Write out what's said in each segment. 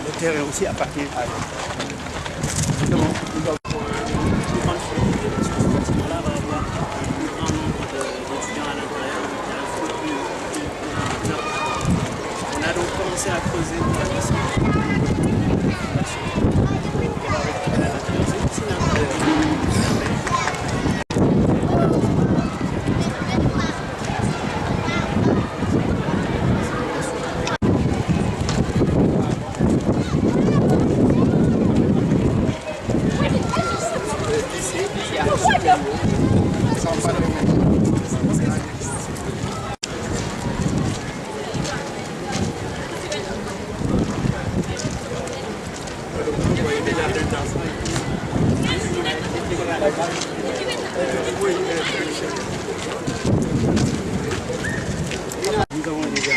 Le terrain aussi appartient à on a donc commencé à creuser la piscine. Nous avons déjà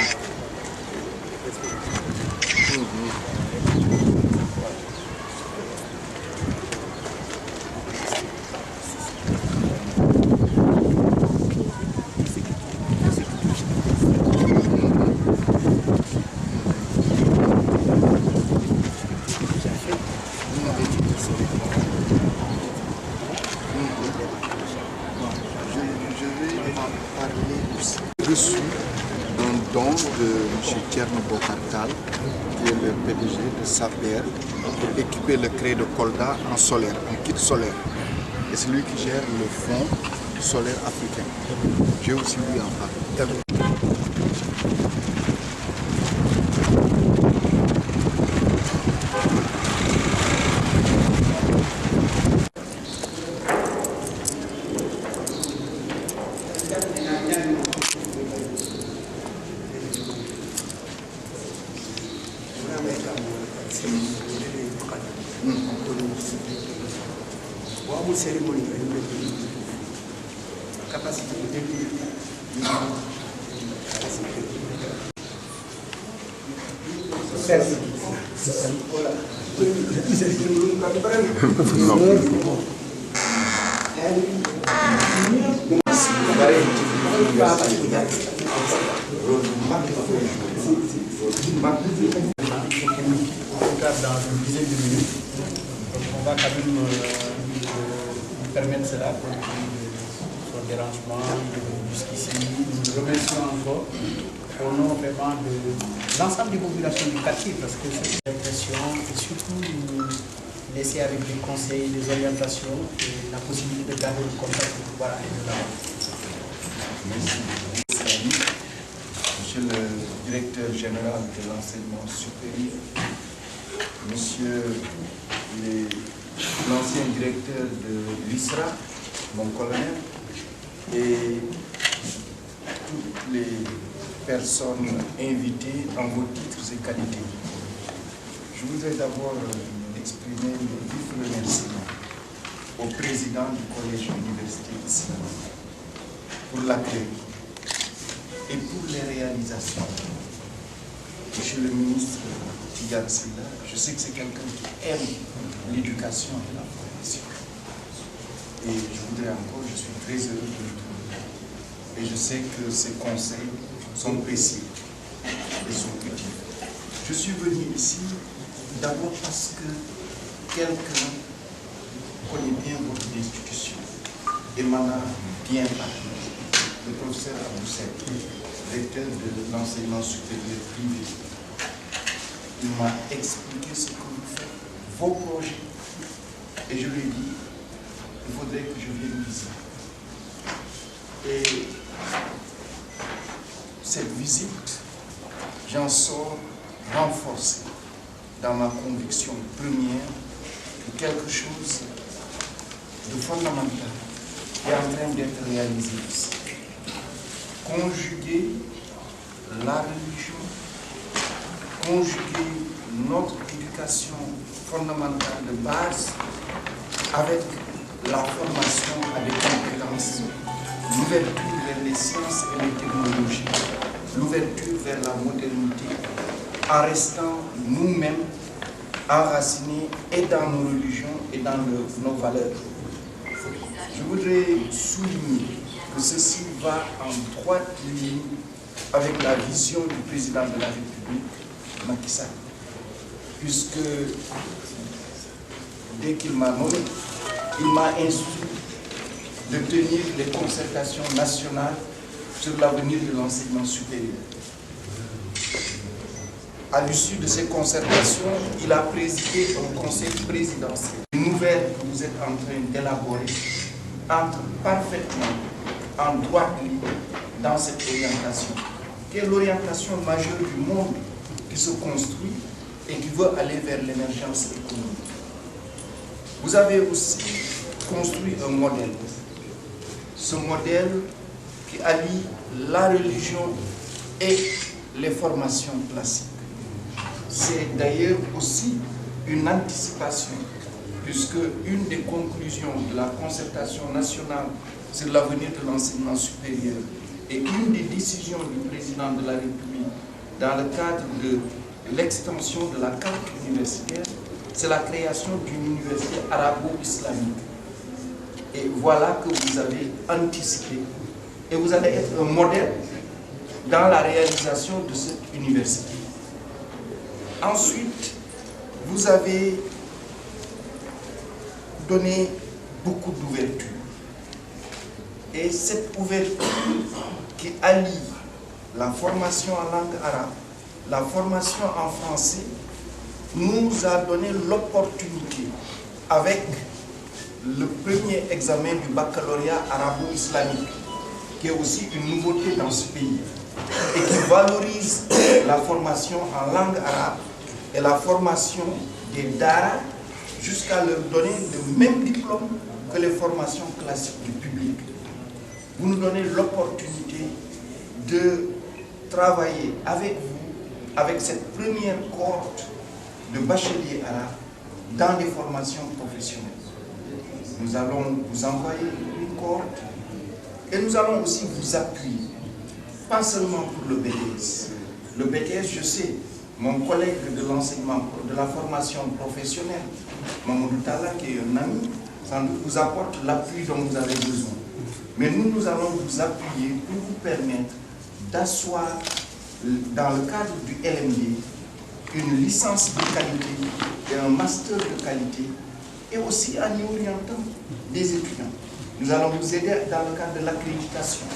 reçu un don de M. Thierno Bokartal, qui est le PDG de SAPER, pour équiper le CRE de Kolda en solaire, en kit solaire. Et c'est lui qui gère le fonds solaire africain. J'ai aussi lui en parler. cérémonie capacité dans une dizaine de minutes. Donc on va quand même permettre cela pour son dérangement jusqu'ici. Nous remercions encore au nom vraiment de l'ensemble des populations du quartier parce que c'est une impression et surtout nous laisser avec des conseils, des orientations et la possibilité de garder le contact pour pouvoir aller de l'avant. Merci. Monsieur le directeur général de l'enseignement supérieur, monsieur l'ancien directeur de l'ISRA, mon colonel, et toutes les personnes invitées en vos titres et qualités. Je voudrais d'abord exprimer mes vifs remerciements au président du collège université islamique pour l'accueil et pour les réalisations. Monsieur le ministre Tidiane Sylla, je sais que c'est quelqu'un qui aime l'éducation et la formation. Et je voudrais encore, je suis très heureux de le trouver. Et je sais que ces conseils sont précis et sont utiles. Je suis venu ici d'abord parce que quelqu'un connaît bien votre institution et m'en a bien parlé. Le professeur Aboussek, recteur de l'enseignement supérieur privé, il m'a expliqué ce que vous faites, vos projets. Et je lui ai dit, il faudrait que je vienne ici. Et cette visite j'en sors renforcé dans ma conviction première que quelque chose de fondamental est en train d'être réalisé ici. Conjuguer la religion, conjuguer notre éducation fondamentale de base avec la formation à des compétences, l'ouverture vers les sciences et les technologies, l'ouverture vers la modernité, en restant nous-mêmes enracinés et dans nos religions et dans nos valeurs. Je voudrais souligner que ceci va en droite ligne avec la vision du président de la République, Macky Sall, puisque dès qu'il m'a nommé, il m'a instruit de tenir les concertations nationales sur l'avenir de l'enseignement supérieur. À l'issue de ces concertations, il a présidé un conseil présidentiel. Une nouvelle que vous êtes en train d'élaborer entre parfaitement en droite ligne dans cette orientation, qui est l'orientation majeure du monde qui se construit et qui veut aller vers l'émergence économique. Vous avez aussi construit un modèle. Ce modèle qui allie la religion et les formations classiques. C'est d'ailleurs aussi une anticipation, puisque une des conclusions de la concertation nationale sur l'avenir de l'enseignement supérieur et une des décisions du président de la République dans le cadre de l'extension de la carte universitaire, c'est la création d'une université arabo-islamique. Et voilà que vous avez anticipé. Et vous allez être un modèle dans la réalisation de cette université. Ensuite, vous avez donné beaucoup d'ouverture. Et cette ouverture qui allie la formation en langue arabe, la formation en français, nous a donné l'opportunité, avec le premier examen du baccalauréat arabo-islamique, qui est aussi une nouveauté dans ce pays, et qui valorise la formation en langue arabe et la formation des daara jusqu'à leur donner le même diplôme que les formations classiques du public. Vous nous donnez l'opportunité de travailler avec vous, avec cette première cohorte de bacheliers arabes dans les formations professionnelles. Nous allons vous envoyer une cohorte et nous allons aussi vous appuyer, pas seulement pour le BTS. Le BTS, je sais, mon collègue de l'enseignement, de la formation professionnelle, Mamadou Talla, qui est un ami, sans doute vous apporte l'appui dont vous avez besoin. Mais nous allons vous appuyer pour vous permettre d'asseoir, dans le cadre du LMD, une licence de qualité et un master de qualité, et aussi en y orientant des étudiants. Nous allons vous aider dans le cadre de l'accréditation,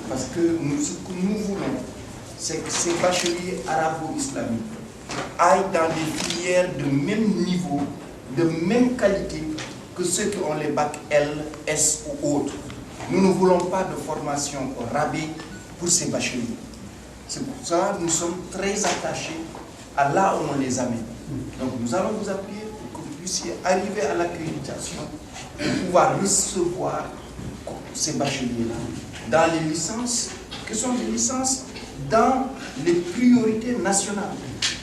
parce que ce que nous voulons, c'est que ces bacheliers arabo-islamiques aillent dans des filières de même niveau, de même qualité que ceux qui ont les bacs L, S ou autres. Nous ne voulons pas de formation au rabais pour ces bacheliers. C'est pour ça que nous sommes très attachés à là où on les amène. Donc nous allons vous appuyer pour que vous puissiez arriver à l'accréditation et pouvoir recevoir ces bacheliers-là dans les licences, qui sont des licences dans les priorités nationales.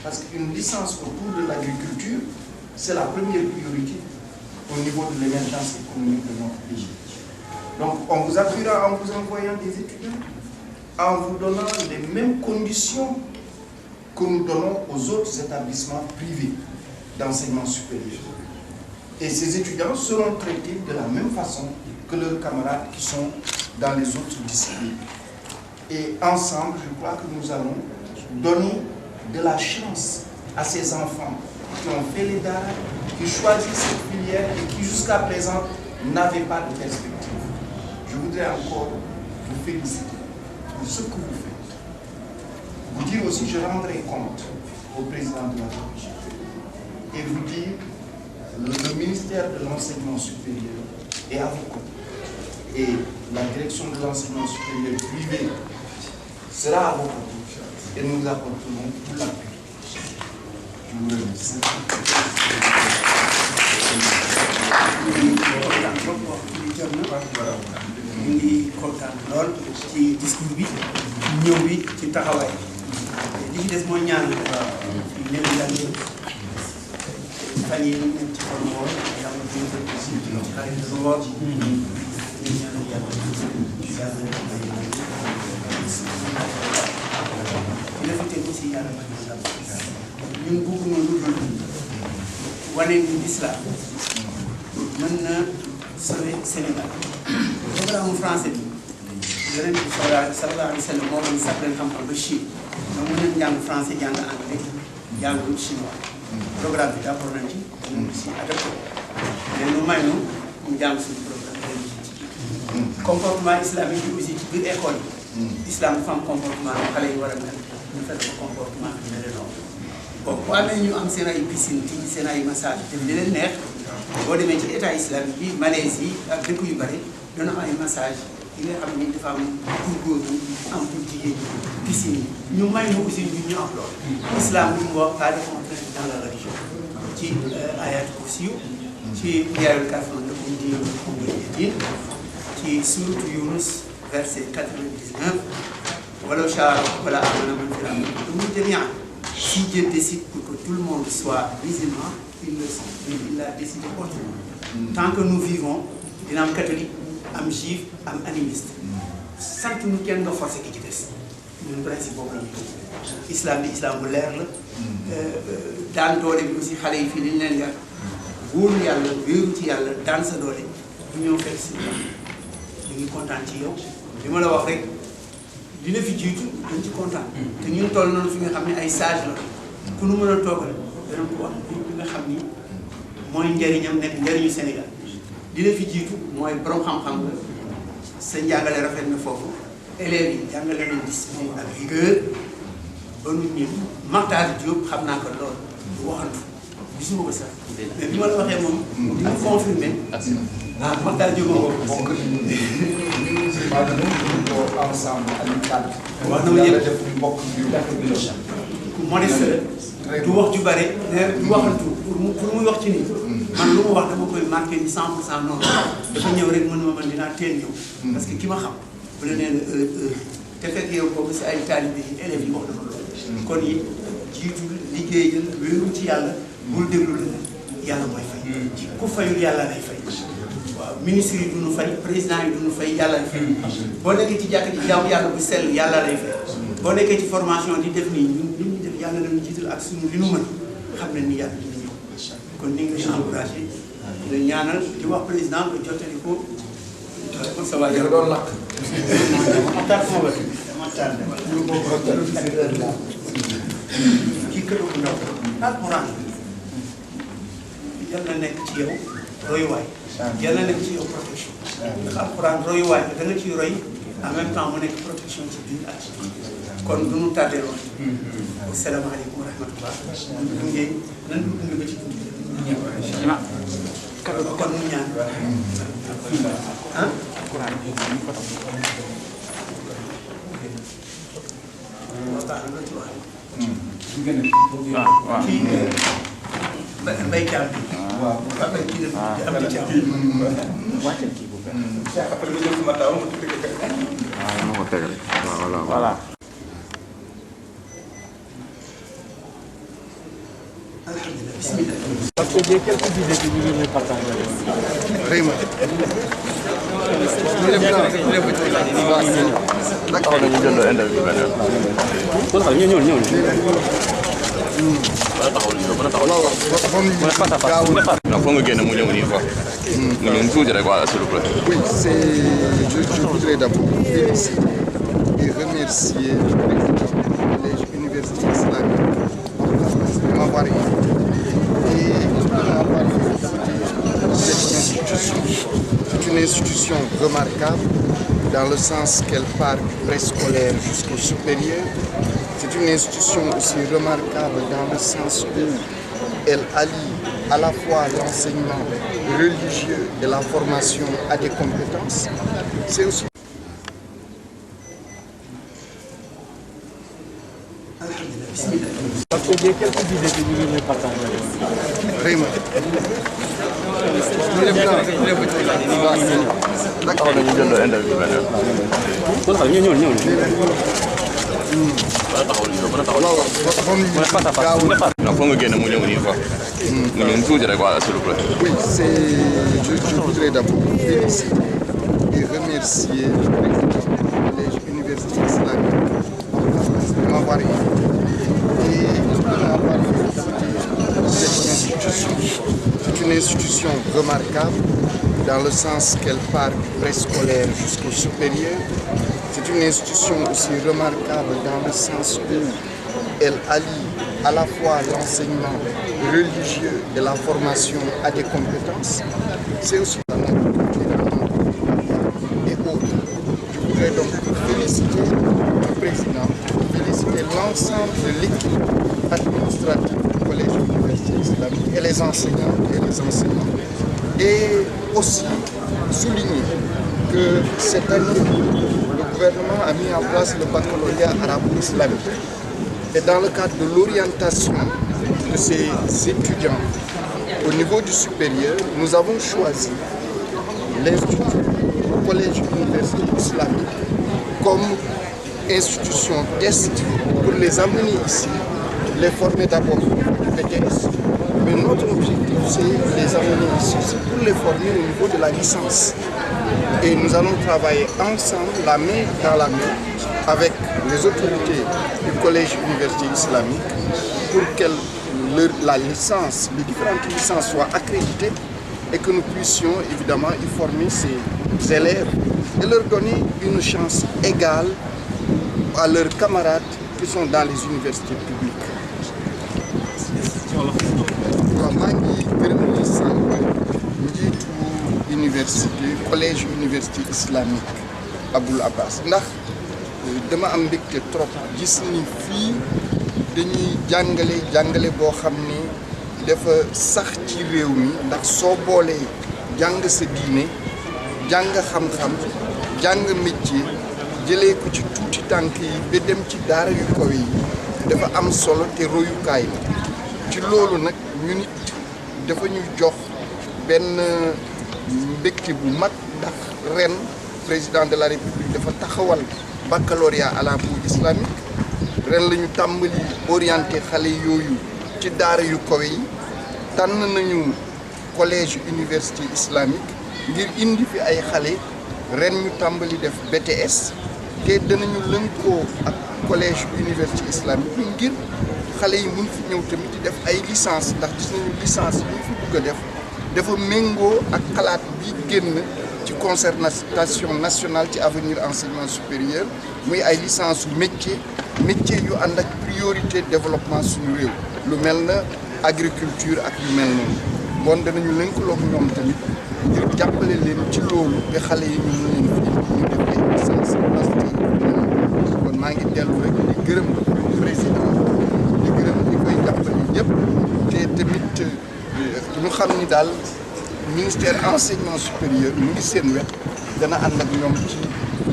Parce qu'une licence autour de l'agriculture, c'est la première priorité au niveau de l'émergence économique de notre pays. Donc on vous appuiera en vous envoyant des étudiants, en vous donnant les mêmes conditions que nous donnons aux autres établissements privés d'enseignement supérieur. Et ces étudiants seront traités de la même façon que leurs camarades qui sont dans les autres disciplines. Et ensemble, je crois que nous allons donner de la chance à ces enfants qui ont fait les daara, qui choisissent cette filière et qui jusqu'à présent n'avaient pas de perspective. Je voudrais encore vous féliciter pour ce que vous faites. Vous dire aussi, je rendrai compte au président de la République et vous dire, le ministère de l'enseignement supérieur est à vos côtés. Et la direction de l'enseignement supérieur privé sera à vos côtés et nous apporterons tout l'appui. Je vous remercie. ñu ngi kontaan lool ci discours bi ñëw bi ci taxawaay li ci des mooy ñaan ñëw yàlla fan yi ñu nekk ci xol woor yàlla ci xarit woor ñu ñaan yàlla dina fi teg aussi yàlla may ndam ñun bëgg na lu dul wane ni l'islam mën na sauver Sénégal programme français bi yeneen bi sallallahu alayhi wa sallam moo doon sax leen xam-xam ba Chine ñoom mën nañ jàng français jàng anglais jàng chinois programme bi d'accord nañ ci ñu si adapté mais lu may nu mu jàng suñu programme comportement islamique bi aussi ci biir école yi islam dafa am comportement xale yi war a mel ñu fekk ko comportement bi mel noonu bon bu amee ñu am seen ay piscine ci seen ay massage te li leen neex boo demee ci état islamique bi Malaisie ak dëkk yu bëri dana am ay massage yi nga xam ni dafa am pour góor ñi am pour jigéen ñi piscine yi ñu may ñu aussi ñu am loolu islam bi mu wax pas de contrainte dans la religion ci ayat kursi ci yaayul kafan lakum diinukum waliya diin ci sourate Yunus verset 99 walaw shaa rabbuka la aamana man fil ardi jamii'an. Si Dieu décide pour que tout le monde soit musulman, il l'a décidé autrement. Tant que nous vivons, dina am catholique, am juif, am animiste. sant ñu kenn nga forcé ki ci des. ñun principe boobu la ñu islam bi islam bu leer la. daan doole bi aussi xale yi fii li ñu leen yar wóolu yàlla wéeru ci yàlla daan sa doole ñu ñëw fekk si ñu ngi kontaan ci yow li ma la wax rek. li la fi jiitu dañ ci kontaan te ñun toll noonu fi nga xam ne ay sage la ku nu mën a toogal dana ko wax li nga xam ni mooy njëriñam nekk njëriñu Sénégal li la fi jiitu mooy borom xam-xam la sa njàngale rafet na foofu élèves yi jàngale nañ discipline ak rigueur ba nit ñi Makhtar Diop xam naa ko lool du waxantu gisuma ko sax mais bi ma la waxee moom di mu confirmé Makhtar Diop moom ensemble amical. wax na ma yëpp modeste la du wax ju bare du waxantu pour muy wax ci nii man lu ma wax dama koy marqué ni 100% noonu dafa ñëw rek mën ma man dinaa teel ñëw parce que ki ma xam bu la nee na te fekk yow boobu si ay taalibe yi élèves yi wax dama loolu kon it jiitu liggéeyal wéeru ci yàlla bul déglu la yàlla mooy fay ku fayul yàlla lay fay waaw ministre yi duñu fay président yi duñu fay yàlla lay fay boo nekkee ci jàkk ji jaamu yàlla bu sell yàlla lay fay boo nekkee ci formation di def nii ñun li ñuy def yàlla lañu jiital ak suñu li nu mën xam ne ni yàlla dina ñëw kon ni nga encouragé di la ñaanal di wax président nga jottali ko sa waa yàlla doon lakk kii kër bu ndaw alquran yàlla nekk ci yow royuwaay yàlla nekk ci yow protection ndax alquran royuwaay da nga ciy roy en même temps mu nekk protection ci biir ak ci biir kon du ñu tardé lool asalaamaaleykum wa rahmatullah dungee nan du dund ba ci dund kon mu ñaan ah mbay caam bi waaw après kii la am di caam wàccal kii bu baax après nga jël sama taw ma tudd ko waaw ma ko tegal voilà parce que j'ai quelques idées que vous voulez partager vraiment d'accord dañu jël interview benn ñëw donc faut nga génn mu ñëw nii quoi. mu ñëw tuuti rek voilà s'il vous plaît. Oui, je voudrais d'abord féliciter et remercier le président du collège université islamique de m'avoir invité et de m'avoir invité cette institution. C'est une institution remarquable dans le sens qu'elle part du préscolaire jusqu'au supérieur. C'est une institution aussi remarquable dans le sens où elle allie à la fois l'enseignement religieux et la formation à des compétences. C'est aussi Parce que j'ai quelques idées que je vais partager. Vraiment. D'accord. Oui, je voudrais d'abord féliciter et remercier le président du collège université islamique de m'avoir invité et de m'avoir félicité cette institution. C'est une institution remarquable dans le sens qu'elle part du préscolaire jusqu'au supérieur. C'est une institution aussi remarquable dans le sens où elle allie à la fois l'enseignement religieux et la formation à des compétences. C'est aussi dans notre culture et autres. Je voudrais donc féliciter le président, féliciter l'ensemble de l'équipe administrative du collège université islamique et les enseignants et les enseignants. Et aussi souligner que cette année, le gouvernement a mis en place le baccalauréat arabo-islamique. Et dans le cadre de l'orientation de ces étudiants au niveau du supérieur, nous avons choisi l'Institut, le collège université islamique, comme institution test pour les amener ici, les former d'abord du BTS. Mais notre objectif, c'est les amener ici, c'est pour les former au niveau de la licence. Et nous allons travailler ensemble, la main dans la main, avec les autorités du collège université islamique pour que la licence, les différentes licences soient accréditées et que nous puissions évidemment y former ces élèves et leur donner une chance égale à leurs camarades qui sont dans les universités publiques. maa ngi gërëm di sant njiitu université collège université islamique Aboul Abbas ndax dama am mbégte trop gis ni fii dañuy jàngale boo xam ni dafa sax ci réew mi ndax soo boolee jàng sa diine jàng xam-xam jàng métier jëlee ko ci tuuti tànk yi ba dem ci daara yu kaw yi dafa am solo te royukaay ci loolu nag ñu nit dafa ñuy jox benn mbégte bu mag ndax ren président de la république dafa taxawal baccalauréat arabo-islamique ren la ñu tàmbali orienté xale yooyu ci daara yu kawe yi tànn nañu collège université islamique ngir indi fi ay xale ren ñu tàmbali def BTS te danañu lënkoo ak collège université islamique ngir xale yi mun fi ñëw tamit di def ay licence ndax gis nañu licence yi fi bëgg a def dafa méngoo ak xalaat bi génn ci concertation nationale ci avenir enseignement supérieur muy ay licence su métier yu ànd ak priorité développement suñu réew lu mel na agriculture ak yu mel noonu bon danañu lëkkaloo ñoom tamit ngir jàppale leen ci loolu ba xale yi ñu mën leen fi ñu def ay licence master kon maa ngi dellu rek di gërëm président di gërëm di koy jàppale ñëpp te tamit ñu xam ni daal ministère enseignement supérieur mu ngi seen wet dana ànd ak ñoom ci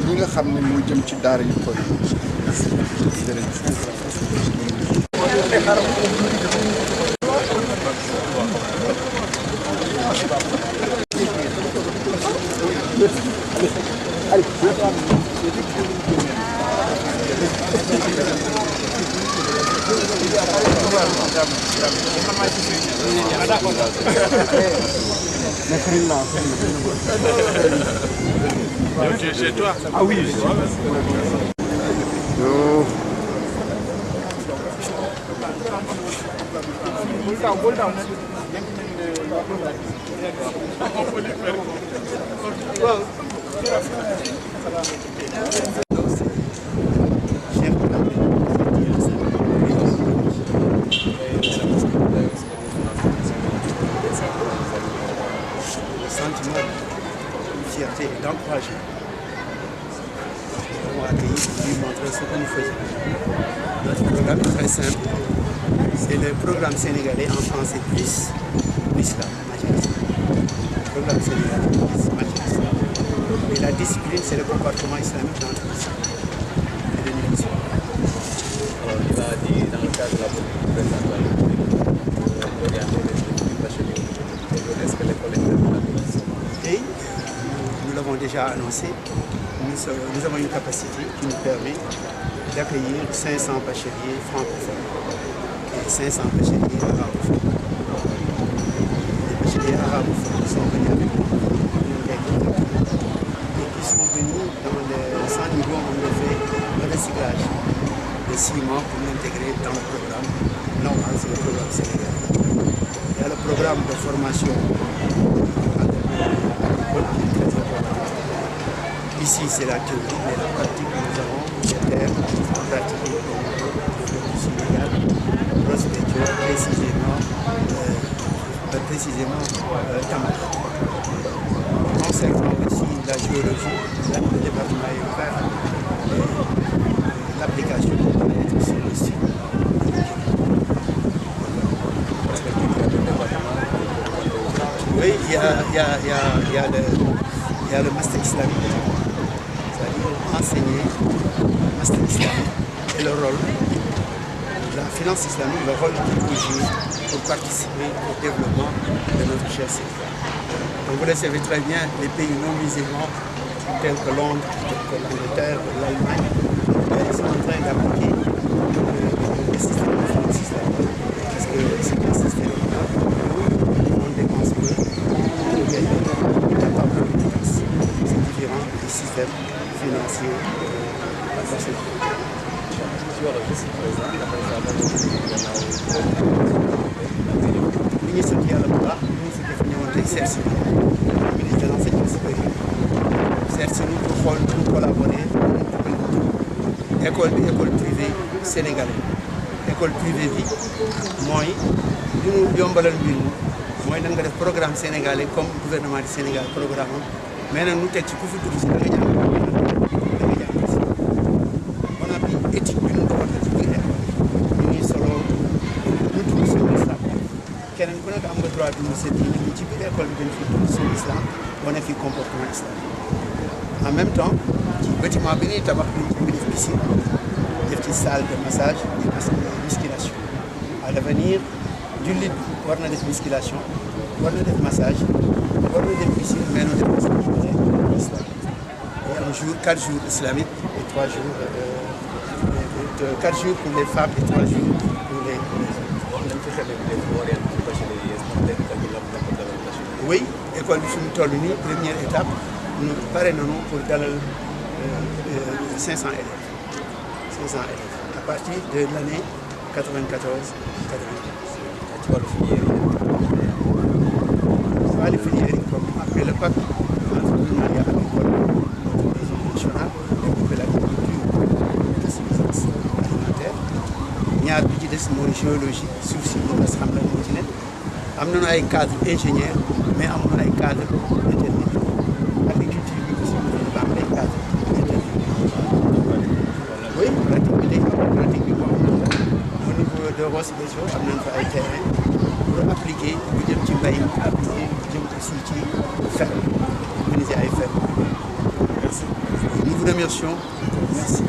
ñi nga xam ne moo jëm ci daara yu koy Chez toi? Ah oui. Sentiment de fierté et d'encouragement. Nous avons accueilli pour lui montrer ce que nous faisons. Notre programme est très simple. C'est le programme sénégalais en français plus l'islam, le programme sénégalais plus l'islam. Et la discipline, c'est le comportement islamique dans l'islam. Et le musulman. Alors, il va dire dans le cadre cadre de la politique d'orienter les plus bacheliers de jeunesse que l'école est. Et nous l'avons déjà annoncé, nous avons une capacité qui nous permet d'accueillir 500 bacheliers francophones et 500 bacheliers arabophones. Les bacheliers arabophones sont venus avec nous et qui sont venus dans les 100 niveaux où on a fait le recyclage de 6 mois pour l'intégrer dans le programme normal, c'est le programme sénégalais. Il y a le programme de formation ici, c'est la théorie, mais la pratique, nous avons des terres pratiquées au Sénégal, précisément Tamar. Concernant aussi la géologie, là, le département est ouvert. L'application peut être sur le site. Oui, il y a le master islamique. C'est-à-dire enseigner le master islamique et le rôle de la finance islamique, le rôle qu'il peut jouer pour participer au développement de notre cher Sénégal. Donc vous le savez très bien, les pays non musulmans tels que Londres, l'Angleterre, l'Allemagne, ils sont en train d'appliquer le système de finance islamique. Parce que c'est un système où on dépense peu, on gagne, il n'y a pas beaucoup de taxes. C'est différent du système financier ministre qui a le pouvoir, ministre qui a fait le ministre de l'enseignement supérieur. C'est pour collaborer école privée sénégalaise. École privée bi mooy li ñu yombalal mbir mi mooy nan nga def programme sénégalais comme gouvernement du Sénégal programme am mais nag ñu teg ci ku fi dugg si da nga jàng si on a pris éthique bi ñu doxal ci biir école ñu ngi solo ñu dugg si islam keneen ku nekk am nga droit dugg si diine bi ci biir école bi dañ fi dugg si islam wane fi comportement islam en même temps ci bâtiment bi ñuy tabax ñu ngi def piscine def ci salle de massage et musculation à l'avenir jullit bi war na def musculation war na def massage war na def piscine mais nu def islam et un jour 4 jours islamiques et 3 jours 4 jours pour les femmes et 3 jours pour les oui école bi fi mu toll nii première étape ñu pare nañu pour dalal 500 élèves. 500 élèves à partir de l'année 94-95. Tu vois le filière. Pas les filières comme après le PAC, l'entrepreneuriat agricole, notre réseau national, développer l'agriculture, la suffisance alimentaire. ñaar bi ci des mooy géologie suuf si ñu nga xam la moo ci nekk am nañu ay cadre ingénieur mais amoon ay cadre intermédiaire agriculture bi aussi ba am ay cadre intermédiaire. Oui, pratique bi boo xam ne au niveau de Ross Béthio am nañ fa ay terrain pour appliquer lu jëm ci mbay mi appliquer lu jëm aussi ci ferme organiser ay ferme. Merci. Nous vous remercions. Merci.